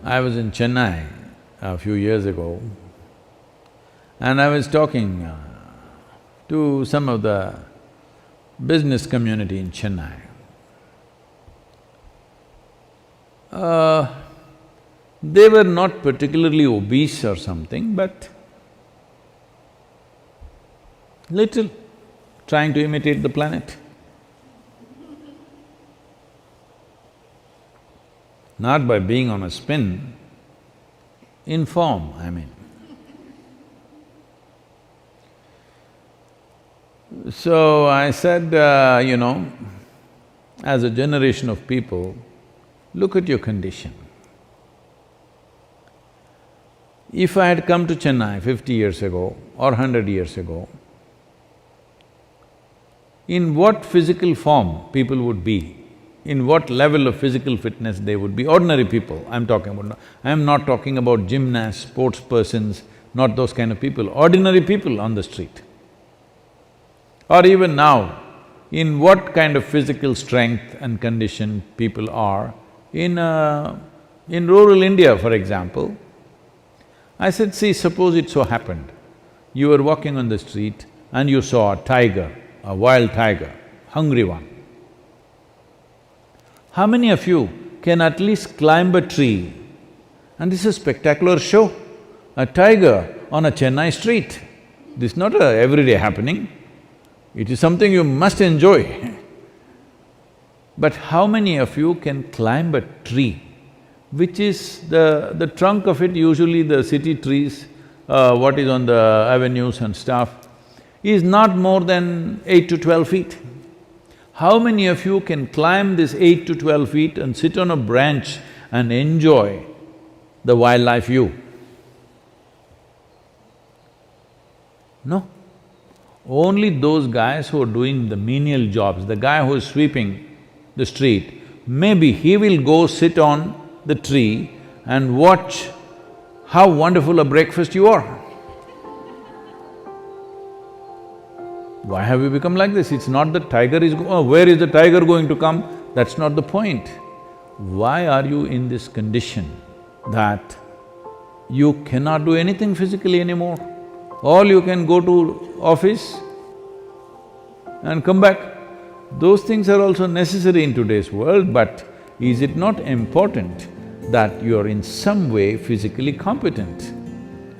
I was in Chennai a few years ago and I was talking to some of the business community in Chennai. They were not particularly obese or something, but little trying to imitate the planet. Not by being on a spin, in form, I mean. So I said, as a generation of people, look at your condition. If I had come to Chennai 50 years ago or 100 years ago, in what physical form people would be, in what level of physical fitness they would be, ordinary people I'm talking about. I'm not talking about gymnasts, sports persons, not those kind of people, ordinary people on the street. Or even now, in what kind of physical strength and condition people are in rural India, for example. I said, see, suppose it so happened, you were walking on the street and you saw a tiger, a wild tiger, hungry one. How many of you can at least climb a tree? And this is a spectacular show, a tiger on a Chennai street. This is not a everyday happening, it is something you must enjoy. But how many of you can climb a tree, which is the trunk of it, usually the city trees, what is on the avenues and stuff, is not more than 8 to 12 feet. How many of you can climb this 8 to 12 feet and sit on a branch and enjoy the wildlife view? No. Only those guys who are doing the menial jobs, the guy who is sweeping the street, maybe he will go sit on the tree and watch how wonderful a breakfast you are. Why have we become like this? It's not that tiger is where is the tiger going to come? That's not the point. Why are you in this condition that you cannot do anything physically anymore? All you can go to office and come back. Those things are also necessary in today's world, but is it not important that you are in some way physically competent?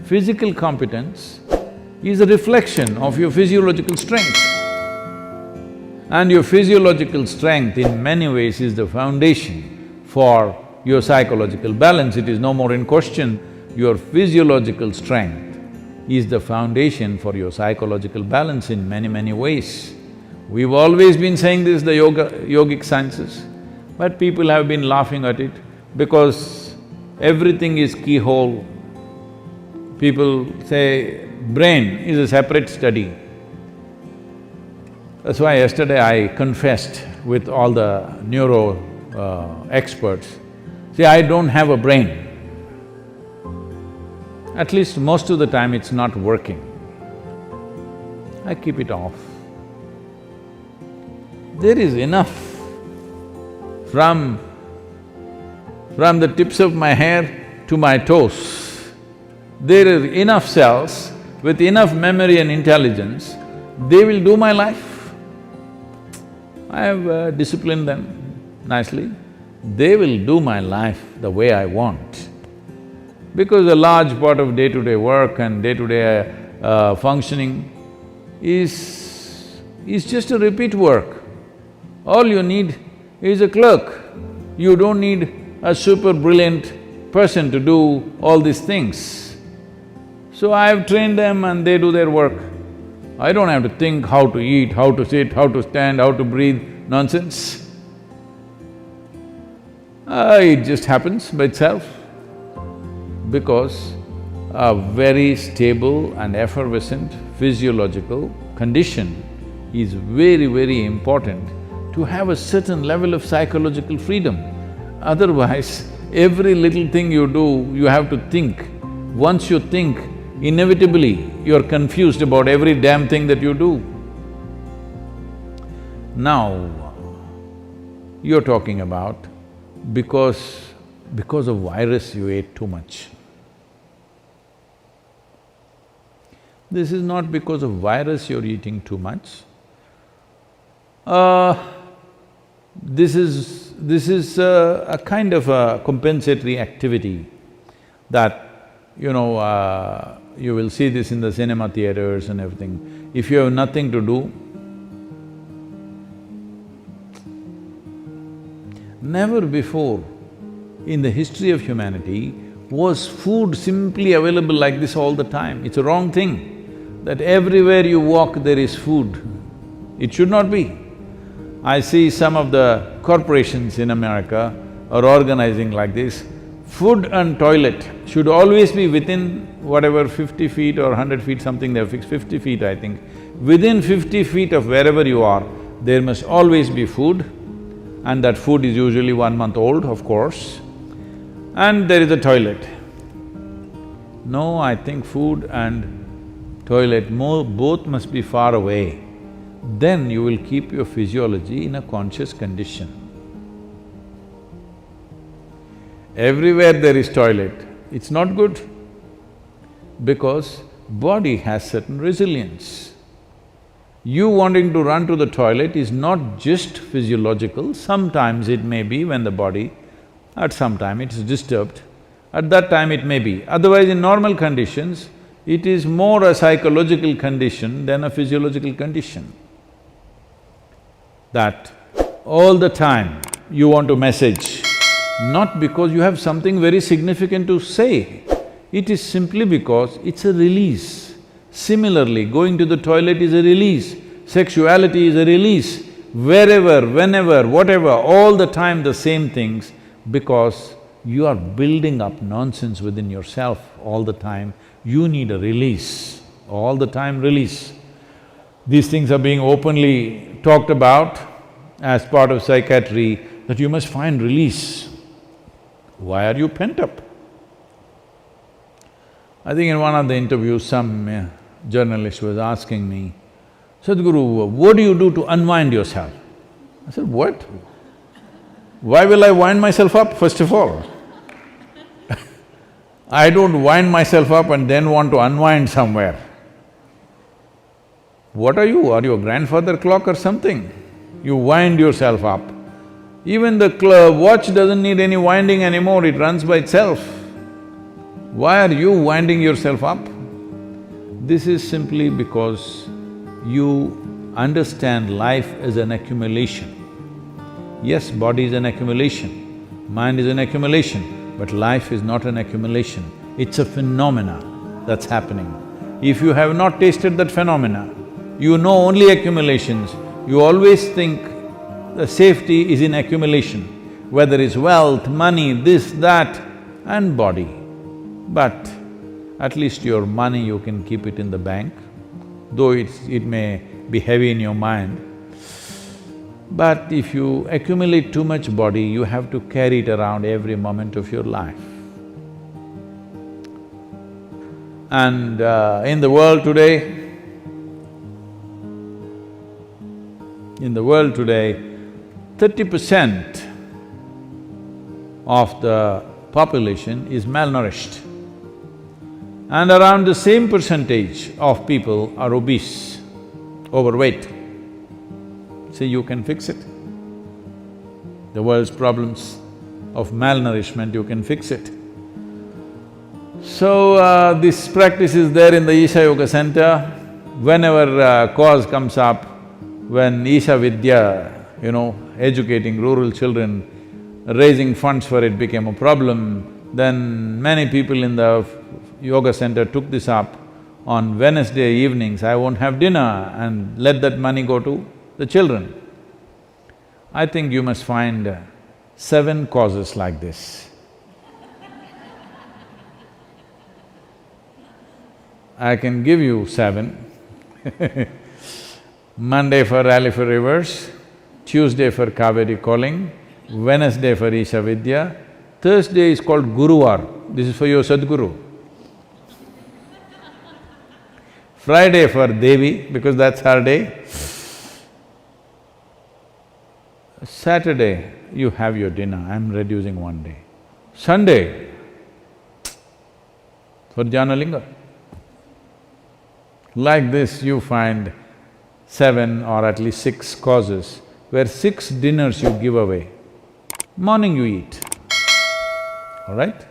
Physical competence is a reflection of your physiological strength. And your physiological strength in many ways is the foundation for your psychological balance. It is no more in question. Your physiological strength is the foundation for your psychological balance in many, many ways. We've always been saying this, the yogic sciences, but people have been laughing at it because everything is keyhole. People say brain is a separate study. That's why yesterday I confessed with all the neuro experts, see, I don't have a brain. At least most of the time it's not working. I keep it off. There is enough from the tips of my hair to my toes. There are enough cells with enough memory and intelligence, they will do my life. I have disciplined them nicely. They will do my life the way I want. Because a large part of day-to-day work and day-to-day functioning is just a repeat work. All you need is a clerk. You don't need a super brilliant person to do all these things. So I have trained them and they do their work. I don't have to think how to eat, how to sit, how to stand, how to breathe, nonsense. It just happens by itself because a very stable and effervescent physiological condition is very, very important to have a certain level of psychological freedom. Otherwise, every little thing you do, you have to think. Once you think, inevitably you're confused about every damn thing that you do. Now, you're talking about because because of virus you ate too much. This is not because of virus you're eating too much. This is a kind of a compensatory activity that, you will see this in the cinema theaters and everything. If you have nothing to do, never before in the history of humanity was food simply available like this all the time. It's a wrong thing, that everywhere you walk there is food. It should not be. I see some of the corporations in America are organizing like this. Food and toilet should always be within whatever 50 feet or 100 feet, something they've fixed, 50 feet I think. Within 50 feet of wherever you are, there must always be food, and that food is usually 1 month old, of course, and there is a toilet. No, I think food and toilet both must be far away. Then you will keep your physiology in a conscious condition. Everywhere there is toilet, it's not good, because body has certain resilience. You wanting to run to the toilet is not just physiological, sometimes it may be when the body, at some time it is disturbed, at that time it may be. Otherwise, in normal conditions, it is more a psychological condition than a physiological condition. That all the time you want to message, not because you have something very significant to say, it is simply because it's a release. Similarly, going to the toilet is a release, sexuality is a release, wherever, whenever, whatever, all the time the same things, because you are building up nonsense within yourself all the time. You need a release, all the time release. These things are being openly talked about as part of psychiatry, that you must find release. Why are you pent up? I think in one of the interviews, some journalist was asking me, Sadhguru, what do you do to unwind yourself? I said, what? Why will I wind myself up, first of all? I don't wind myself up and then want to unwind somewhere. What are you? Are you a grandfather clock or something? You wind yourself up. Even the watch doesn't need any winding anymore, it runs by itself. Why are you winding yourself up? This is simply because you understand life as an accumulation. Yes, body is an accumulation, mind is an accumulation, but life is not an accumulation, it's a phenomena that's happening. If you have not tasted that phenomena, you know only accumulations, you always think the safety is in accumulation, whether it's wealth, money, this, that, and body. But at least your money you can keep it in the bank, though it may be heavy in your mind. But if you accumulate too much body, you have to carry it around every moment of your life. And in the world today, 30% of the population is malnourished, and around the same percentage of people are obese, overweight. See, you can fix it. The world's problems of malnourishment, you can fix it. So, this practice is there in the Isha Yoga Center. Whenever cause comes up, when Isha Vidya, educating rural children, raising funds for it became a problem, then many people in the yoga center took this up. On Wednesday evenings, I won't have dinner and let that money go to the children. I think you must find 7 causes like this. I can give you 7. Monday for Rally for Rivers, Tuesday for Kaveri Calling, Wednesday for Isha Vidya, Thursday is called Guruvar, this is for your Sadhguru. Friday for Devi, because that's her day. Saturday, you have your dinner, I'm reducing one day. Sunday for Jnanalinga. Like this, you find 7 or at least 6 causes where 6 dinners you give away. Morning you eat, all right?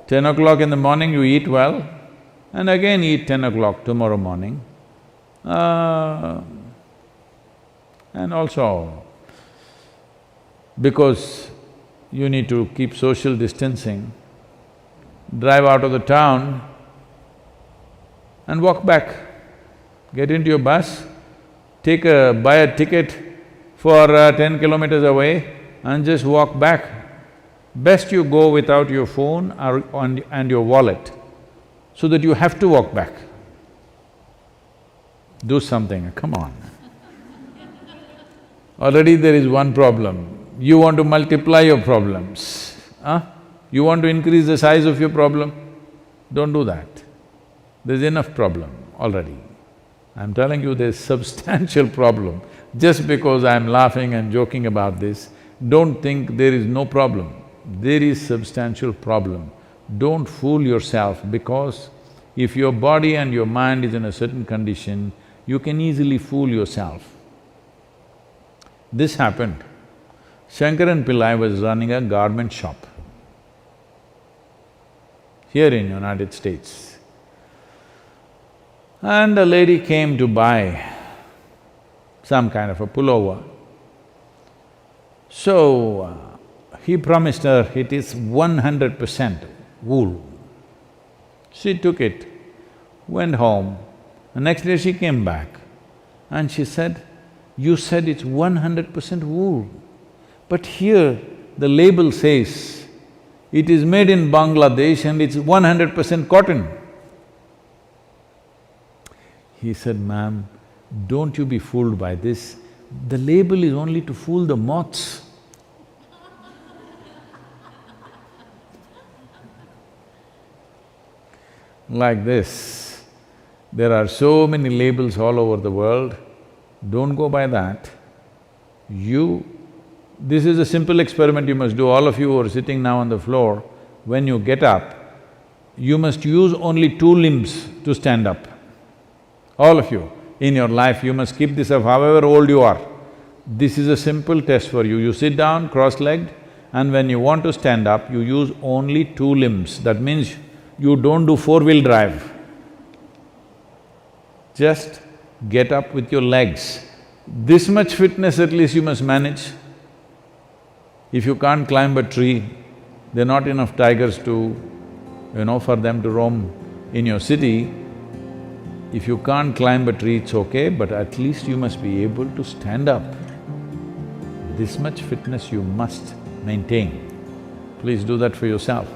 10 o'clock in the morning you eat well, and again eat 10 o'clock tomorrow morning. And also, because you need to keep social distancing, drive out of the town and walk back. Get into your bus, buy a ticket for 10 kilometers away and just walk back. Best you go without your phone and your wallet, so that you have to walk back. Do something, come on. Already there is one problem. You want to multiply your problems, huh? You want to increase the size of your problem? Don't do that. There's enough problem already. I'm telling you there's substantial problem. Just because I'm laughing and joking about this, don't think there is no problem. There is substantial problem. Don't fool yourself, because if your body and your mind is in a certain condition, you can easily fool yourself. This happened. Shankaran Pillai was running a garment shop here in United States. And a lady came to buy some kind of a pullover. So, he promised her it is 100% wool. She took it, went home. The next day she came back and she said, "You said it's 100% wool, but here the label says it is made in Bangladesh and it's 100% cotton." He said, "Ma'am, don't you be fooled by this. The label is only to fool the moths." Like this, there are so many labels all over the world, don't go by that. This is a simple experiment you must do, all of you who are sitting now on the floor. When you get up, you must use only 2 limbs to stand up. All of you, in your life you must keep this up however old you are. This is a simple test for you. You sit down cross-legged, and when you want to stand up, you use only 2 limbs. That means you don't do 4-wheel drive. Just get up with your legs. This much fitness at least you must manage. If you can't climb a tree, there are not enough tigers to, for them to roam in your city. If you can't climb a tree, it's okay, but at least you must be able to stand up. This much fitness you must maintain. Please do that for yourself.